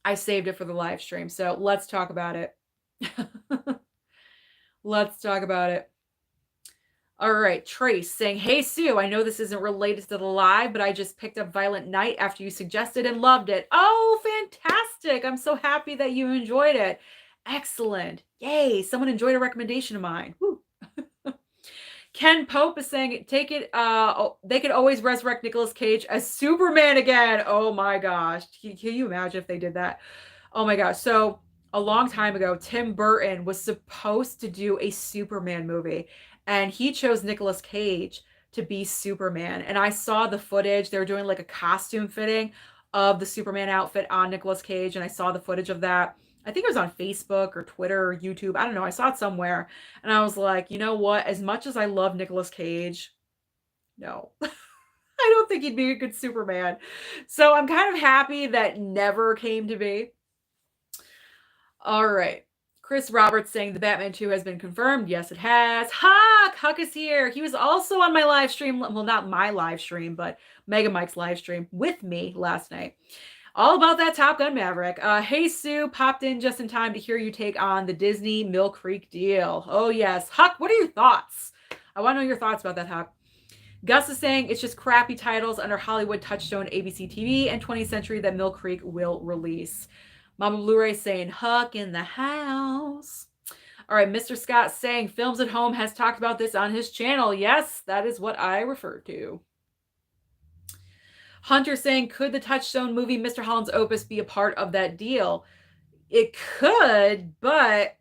I saved it for the live stream. So let's talk about it. Let's talk about it. All right, Trace saying, "Hey Sue, I know this isn't related to the live, but I just picked up Violent Night after you suggested and loved it." Oh, fantastic. I'm so happy that you enjoyed it. Excellent. Yay, someone enjoyed a recommendation of mine. Woo. Ken Pope is saying, "Take it. They could always resurrect Nicolas Cage as Superman again." Oh my gosh, can you imagine if they did that? Oh my gosh. So a long time ago, Tim Burton was supposed to do a Superman movie, and he chose Nicolas Cage to be Superman. And I saw the footage. They were doing like a costume fitting of the Superman outfit on Nicolas Cage, and I saw the footage of that. I think it was on Facebook or Twitter or YouTube. I don't know. I saw it somewhere. And I was like, you know what? As much as I love Nicolas Cage, no. I don't think he'd be a good Superman. So I'm kind of happy that never came to be. All right. Chris Roberts saying the Batman 2 has been confirmed. Yes, it has. Huck is here. He was also on my live stream. Well, not my live stream, but Mega Mike's live stream with me last night. All about that Top Gun Maverick. Hey Sue, popped in just in time to hear you take on the Disney Mill Creek deal. Oh yes. Huck, what are your thoughts? I want to know your thoughts about that, Huck. Gus is saying it's just crappy titles under Hollywood, Touchstone, ABC TV, and 20th Century that Mill Creek will release. Mama Blu-ray saying Huck in the house. All right, Mr. Scott saying Films at Home has talked about this on his channel. Yes, that is what I refer to. Hunter saying, could the Touchstone movie Mr. Holland's Opus be a part of that deal? It could, but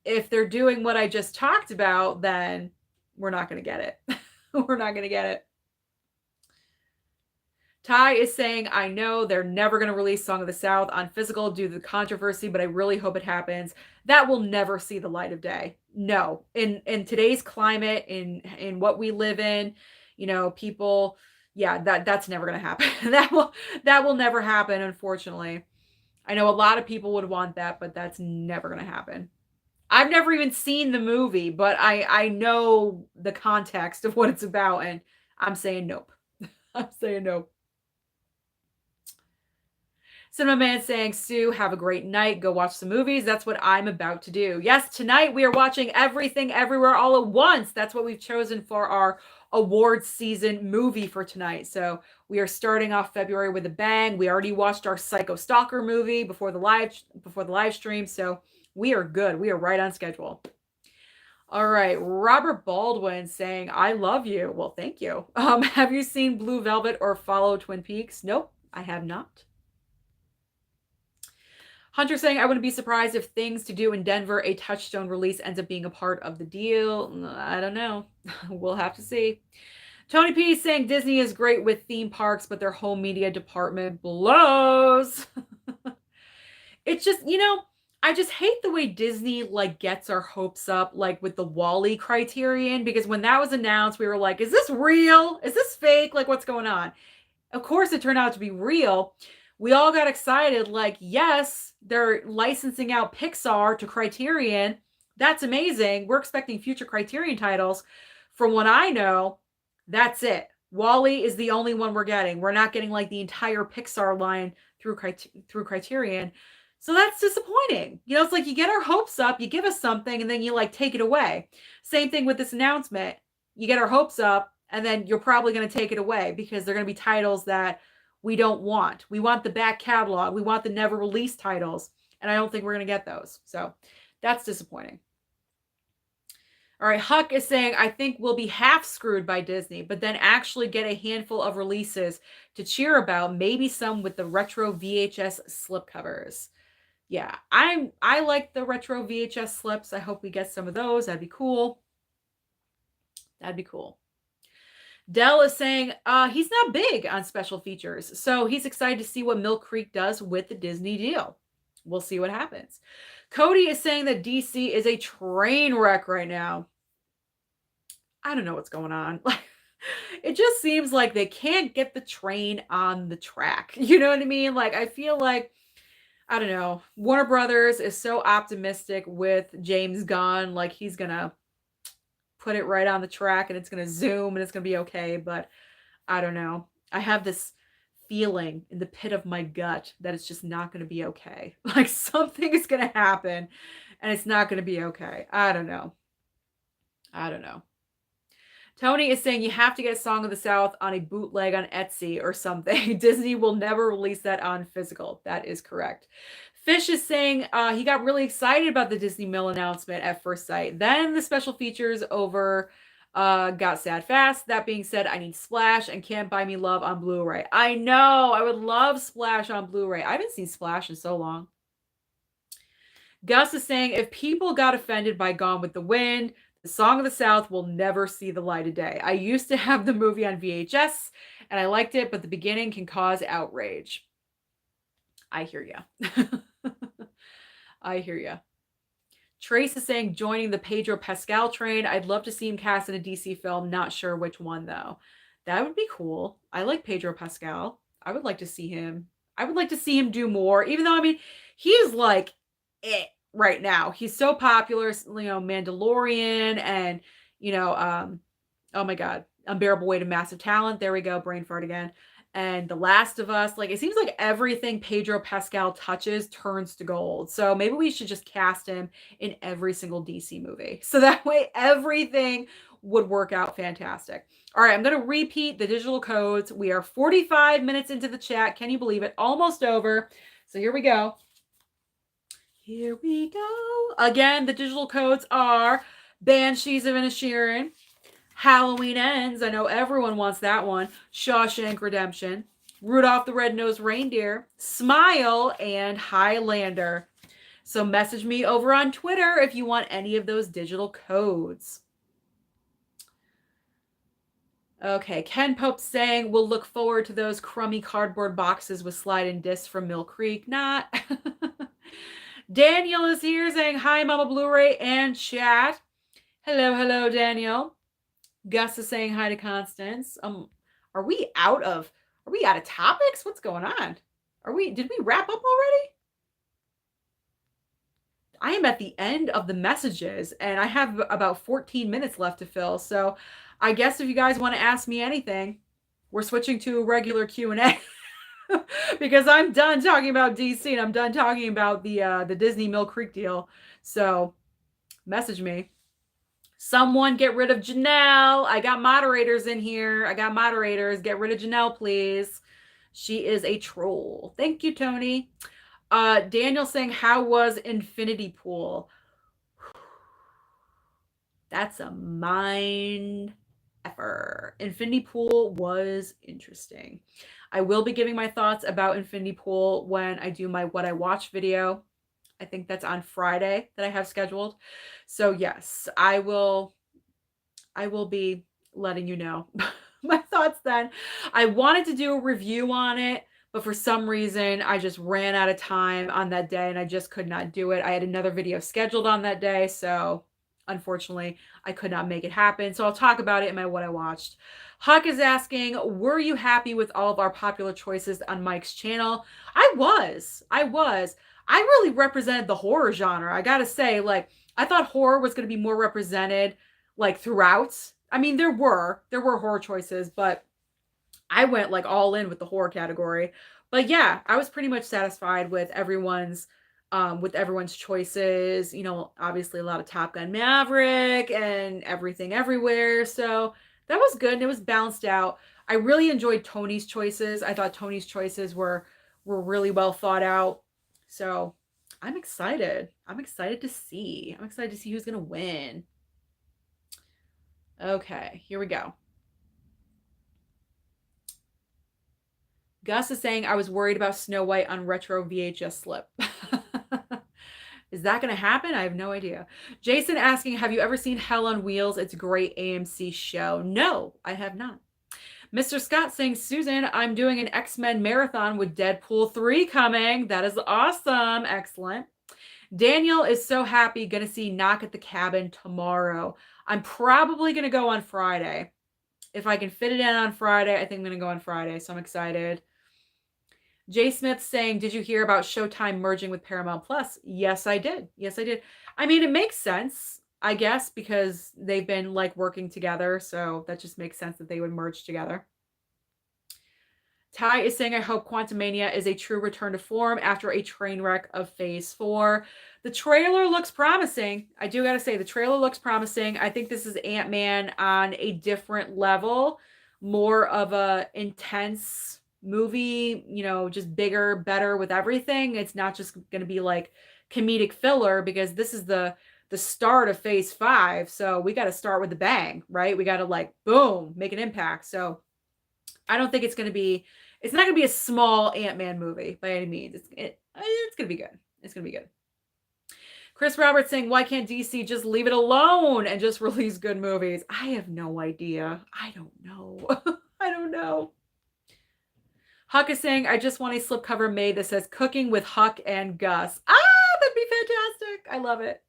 if they're doing what I just talked about, then we're not going to get it. We're not going to get it. Ty is saying, I know they're never going to release Song of the South on physical due to the controversy, but I really hope it happens. That will never see the light of day. No. In today's climate, in what we live in, you know, people, yeah, that's never going to happen. that will never happen, unfortunately. I know a lot of people would want that, but that's never going to happen. I've never even seen the movie, but I know the context of what it's about, and I'm saying nope. I'm saying nope. Cinema Man saying, Sue, have a great night. Go watch some movies. That's what I'm about to do. Yes, tonight we are watching Everything Everywhere All at Once. That's what we've chosen for our awards season movie for tonight. So we are starting off February with a bang. We already watched our Psycho Stalker movie before the live stream. So we are good. We are right on schedule. All right, Robert Baldwin saying, I love you. Well, thank you. Have you seen Blue Velvet or follow Twin Peaks? Nope, I have not. Hunter saying, I wouldn't be surprised if Things to Do in Denver, a Touchstone release, ends up being a part of the deal. I don't know. We'll have to see. Tony P saying Disney is great with theme parks, but their home media department blows. It's just, you know, I just hate the way Disney like gets our hopes up, like with the Wall-E criterion, because when that was announced, we were like, is this real? Is this fake? Like, what's going on? Of course, it turned out to be real. We all got excited, like, yes, they're licensing out Pixar to Criterion. That's amazing. We're expecting future Criterion titles. From what I know, that's it. Wall-E is the only one we're getting. We're not getting like the entire Pixar line through Criterion. So that's disappointing. You know, it's like you get our hopes up, you give us something, and then you like take it away. Same thing with this announcement. You get our hopes up, and then you're probably going to take it away because they're going to be titles that we don't want. We want the back catalog. We want the never released titles. And I don't think we're going to get those. So that's disappointing. All right. Huck is saying, I think we'll be half screwed by Disney, but then actually get a handful of releases to cheer about. Maybe some with the retro VHS slipcovers. Yeah, I like the retro VHS slips. I hope we get some of those. That'd be cool. That'd be cool. Dell is saying he's not big on special features, so he's excited to see what Mill Creek does with the Disney deal. We'll see what happens. Cody is saying that DC is a train wreck right now. I don't know what's going on. It just seems like they can't get the train on the track. You know what I mean? Like, I feel like, I don't know, Warner Brothers is so optimistic with James Gunn, like he's going to put it right on the track and it's going to zoom and it's going to be okay. But I don't know. I have this feeling in the pit of my gut that it's just not going to be okay. Like something is going to happen and it's not going to be okay. I don't know. I don't know. Tony is saying you have to get Song of the South on a bootleg on Etsy or something. Disney will never release that on physical. That is correct. Fish is saying he got really excited about the Disney Mill announcement at first sight. Then the special features over got sad fast. That being said, I need Splash and Can't Buy Me Love on Blu-ray. I know. I would love Splash on Blu-ray. I haven't seen Splash in so long. Gus is saying if people got offended by Gone with the Wind, the Song of the South will never see the light of day. I used to have the movie on VHS and I liked it, but the beginning can cause outrage. I hear ya. I hear ya. Trace is saying joining the Pedro Pascal train. I'd love to see him cast in a DC film. Not sure which one though. That would be cool. I like Pedro Pascal. I would like to see him. I would like to see him do more, even though, I mean, he's like it right now. He's so popular, Mandalorian and, oh my God, Unbearable Weight of Massive Talent. There we go. Brain fart again. And The Last of Us. Like, it seems like everything Pedro Pascal touches turns to gold. So maybe we should just cast him in every single DC movie. So that way everything would work out fantastic. All right, I'm going to repeat the digital codes. We are 45 minutes into the chat. Can you believe it? Almost over. So here we go. Here we go. Again, the digital codes are Banshees of Inisherin, Halloween Ends. I know everyone wants that one. Shawshank Redemption, Rudolph the Red-Nosed Reindeer, Smile, and Highlander. So message me over on Twitter if you want any of those digital codes. Okay, Ken Pope saying we'll look forward to those crummy cardboard boxes with slide-in discs from Mill Creek. Not. Daniel is here saying hi, Mama Blu-ray and chat. Hello, Daniel. Gus is saying hi to Constance. Are we out of topics? What's going on? Did we wrap up already? I am at the end of the messages and I have about 14 minutes left to fill. So I guess if you guys want to ask me anything, we're switching to a regular Q&A. Because I'm done talking about DC and I'm done talking about the Disney Mill Creek deal. So message me. Someone get rid of Janelle. I got moderators in here. Get rid of Janelle, please. She is a troll. Thank you, Tony. Daniel saying, how was Infinity Pool? That's a mind effer. Infinity Pool was interesting. I will be giving my thoughts about Infinity Pool when I do my What I Watch video. I think that's on Friday that I have scheduled. So yes, I will be letting you know my thoughts then. I wanted to do a review on it, but for some reason I just ran out of time on that day and I just could not do it. I had another video scheduled on that day, so unfortunately I could not make it happen. So I'll talk about it in my What I Watched. Huck is asking, were you happy with all of our popular choices on Mike's channel? I was. I really represented the horror genre. I gotta say, like, I thought horror was going to be more represented, like, throughout. I mean, there were horror choices, but I went, like, all in with the horror category. But yeah, I was pretty much satisfied with everyone's choices. Obviously a lot of Top Gun Maverick and Everything Everywhere. So that was good and it was balanced out. I really enjoyed Tony's choices. I thought Tony's choices were really well thought out. So I'm excited. I'm excited to see who's going to win. Okay, here we go. Gus is saying, I was worried about Snow White on retro VHS slip. Is that going to happen? I have no idea. Jason asking, have you ever seen Hell on Wheels? It's a great AMC show. No, I have not. Mr. Scott saying, Susan, I'm doing an X-Men marathon with Deadpool 3 coming. That is awesome. Excellent. Daniel is so happy. Going to see Knock at the Cabin tomorrow. I'm probably going to go on Friday. If I can fit it in on Friday, I think I'm going to go on Friday. So I'm excited. Jay Smith saying, did you hear about Showtime merging with Paramount Plus? Yes, I did. I mean, it makes sense, I guess, because they've been like working together. So that just makes sense that they would merge together. Ty is saying, I hope Quantumania is a true return to form after a train wreck of Phase 4. The trailer looks promising. I do gotta say, the trailer looks promising. I think this is Ant-Man on a different level, more of a intense movie, just bigger, better with everything. It's not just gonna be like comedic filler, because this is the start of Phase 5. So we got to start with a bang, right? We got to like, boom, make an impact. So I don't think it's not going to be a small Ant-Man movie by any means. It's going to be good. It's going to be good. Chris Roberts saying, why can't DC just leave it alone and just release good movies? I have no idea. I don't know. I don't know. Huck is saying, I just want a slipcover made that says cooking with Huck and Gus. That'd be fantastic. I love it.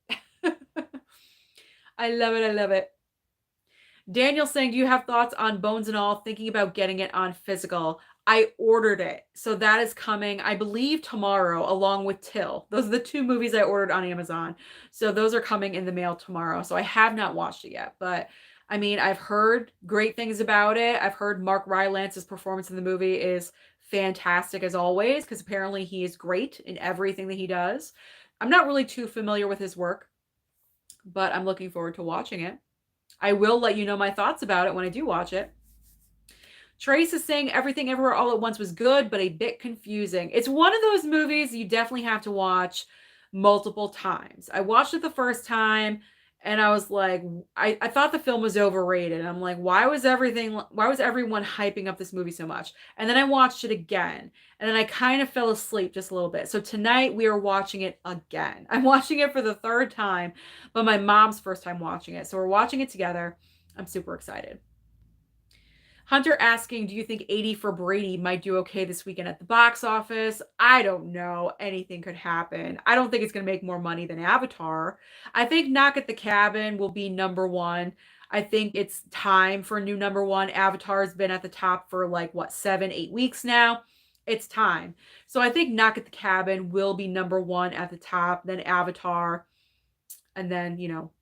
I love it. I love it. Daniel saying, do you have thoughts on Bones and All? Thinking about getting it on physical. I ordered it. So that is coming, I believe, tomorrow, along with Till. Those are the 2 movies I ordered on Amazon. So those are coming in the mail tomorrow. So I have not watched it yet. But I mean, I've heard great things about it. I've heard Mark Rylance's performance in the movie is fantastic as always, because apparently he is great in everything that he does. I'm not really too familiar with his work, but I'm looking forward to watching it. I will let you know my thoughts about it when I do watch it. Trace is saying Everything Everywhere All at Once was good, but a bit confusing. It's one of those movies you definitely have to watch multiple times. I watched it the first time and I was like, I thought the film was overrated. And I'm like, why was everyone hyping up this movie so much? And then I watched it again and then I kind of fell asleep just a little bit. So tonight we are watching it again. I'm watching it for the 3rd time, but my mom's first time watching it. So we're watching it together. I'm super excited. Hunter asking, do you think 80 for Brady might do okay this weekend at the box office? I don't know. Anything could happen. I don't think it's going to make more money than Avatar. I think Knock at the Cabin will be number 1. I think it's time for a new number 1. Avatar's been at the top for 7, 8 weeks now. It's time. So I think Knock at the Cabin will be number 1 at the top, then Avatar, and then,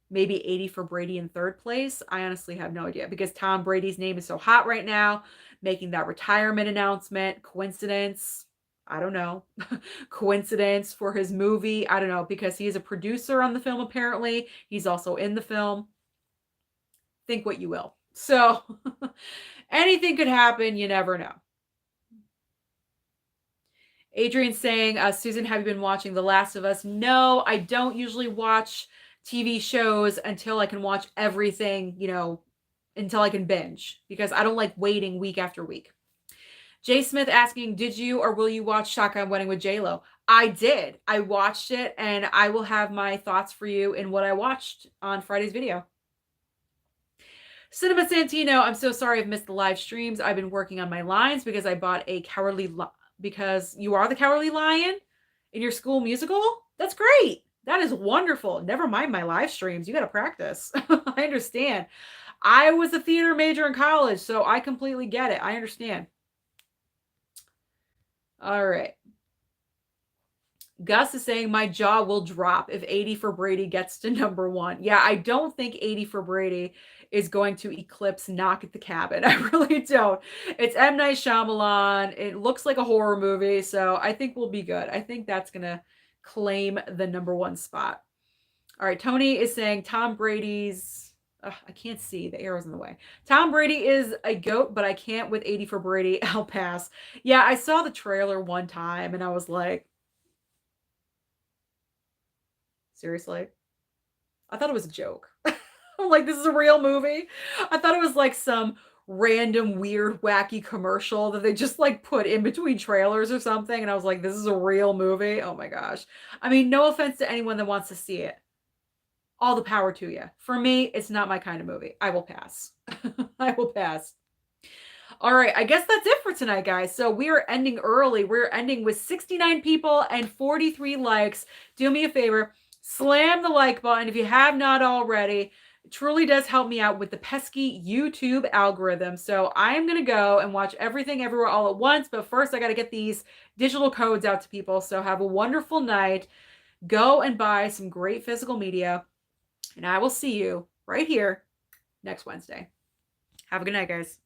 maybe 80 for Brady in 3rd place. I honestly have no idea, because Tom Brady's name is so hot right now, making that retirement announcement. Coincidence? I don't know. Coincidence for his movie? I don't know, because he is a producer on the film apparently. He's also in the film. Think what you will. So anything could happen. You never know. Adrian saying, Susan, have you been watching The Last of Us? No, I don't usually watch TV shows until I can watch everything, until I can binge, because I don't like waiting week after week. Jay Smith asking, did you or will you watch Shotgun Wedding with J-Lo? I did. I watched it, and I will have my thoughts for you in what I watched on Friday's video. Cinema Santino, I'm so sorry I've missed the live streams. I've been working on my lines because I bought a because you are the Cowardly Lion in your school musical. That's great. That is wonderful. Never mind my live streams. You got to practice. I understand. I was a theater major in college, so I completely get it. I understand. All right. Gus is saying my jaw will drop if 80 for Brady gets to number 1. Yeah, I don't think 80 for Brady is going to eclipse Knock at the Cabin. I really don't. It's M. Night Shyamalan. It looks like a horror movie, so I think we'll be good. I think that's going to claim the number 1 spot. All right, Tony is saying Tom Brady's... I can't see. The arrow's in the way. Tom Brady is a goat, but I can't with 80 for Brady. I'll pass. Yeah, I saw the trailer one time, and I was like, seriously? I thought it was a joke. I'm like, this is a real movie? I thought it was like some random, weird, wacky commercial that they just put in between trailers or something. And I was like, this is a real movie? Oh my gosh. I mean, no offense to anyone that wants to see it. All the power to you. For me, it's not my kind of movie. I will pass. I will pass. All right, I guess that's it for tonight, guys. So we are ending early. We're ending with 69 people and 43 likes. Do me a favor, slam the like button if you have not already. It truly does help me out with the pesky YouTube algorithm. So I am going to go and watch Everything Everywhere All at Once. But first, I got to get these digital codes out to people. So have a wonderful night. Go and buy some great physical media. And I will see you right here next Wednesday. Have a good night, guys.